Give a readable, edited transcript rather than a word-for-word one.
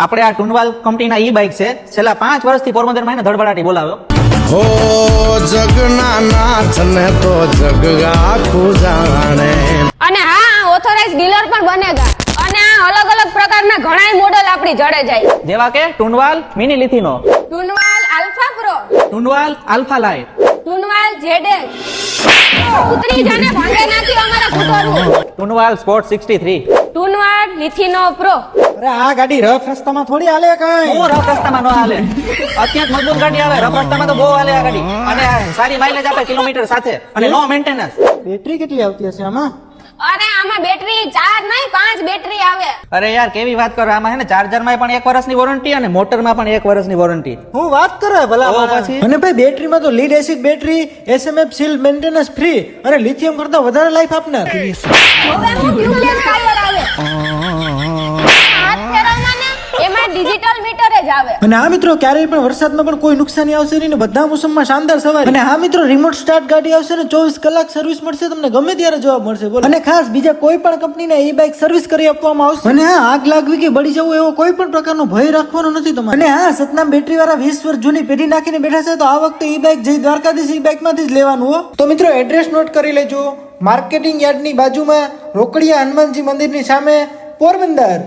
આપણે આ ટુનવાલ કંપનીના ઈ બાઇક છે. છેલ્લા 5 વર્ષથી પોરબંદરમાં એને ધડબડાટી બોલાવ્યો. હો જગના નાથ ને તો જગ આખું જાણે. અને હા ઓથોરાઇઝ ડીલર પણ બનેગા. અને આ અલગ અલગ પ્રકારના ઘણાય મોડલ આપણી જડે જાય, જેવા કે Tunwal mini Lithino, Tunwal Alpha Pro, Tunwal Alpha Lite, Tunwal ZX. ઉતરી જાને ભાંગે નાખી અમારા કૂતરનું. ટુનવાલ સ્પોર્ટ 63, ટુનવાલ લિથિનો પ્રો. અરે આ ગાડી રફ રસ્તામાં થોડી હાલે કઈ. બહુ રફ રસ્તામાં ન હાલે. અત્યંત મજબૂત ગાડી આવે, રફ રસ્તામાં તો બહુ હાલે આ ગાડી. અને સારી માઇલેજ આપે કિલોમીટર સાથે, અને નો મેન્ટેનન્સ. બેટરી કેટલી આવતી હશે આમાં? અરે આમાં બેટરી 4 નહીં 5 બેટરી આવે. અરે યાર કેવી વાત કરો, આમાં હે ને ચાર્જરમાં પણ 1 વર્ષની વોરંટી અને મોટરમાં પણ 1 વર્ષની વોરંટી. હું વાત કરે ભલા તો માણસ. પછી? અને ભાઈ બેટરીમાં તો lead acid battery, SMF seal maintenance free અને લિથિયમ કરતા વધારે લાઈફ આપનાર. હવે હું ટ્યુબલેસ ટાયર આવે. હાથ ફેરવમાં ને એમાં ડિજિટલ મીટર જ આવે. અને હા મિત્રો, ક્યારેય પણ વરસાદમાં પણ કોઈ નુકસાની આવશે નહીં ને બધા મોસમમાં શાનદાર સવારી. અને હા મિત્રો, રિમોટ સ્ટાર્ટ ગાડી આવશે ને 24 કલાક સર્વિસ મળશે, તમને ગમે ત્યારે જવાબ મળશે. બોલો. અને ખાસ બીજા કોઈ પણ કંપનીના ઈ બાઇક સર્વિસ કરી આપવામાં આવશે. અને હા, આગ લાગવી કે બળી જવું એવો કોઈ પણ પ્રકારનો ભય રાખવાનો નથી તમારે. અને હા, સતનામ બેટરી વાળા 20 વર્ષ જૂની પેઢી નાખીને બેઠા છે, તો આ વખતે ઈ બાઇક જઈ દ્વારકાધીશ ઈ બાઇકમાંથી જ લેવાનું હો. તો મિત્રો એડ્રેસ નોટ કરી લેજો. માર્કેટિંગ યાર્ડની બાજુમાં રોકડિયા હનુમાનજી મંદિરની સામે, પોરબંદર.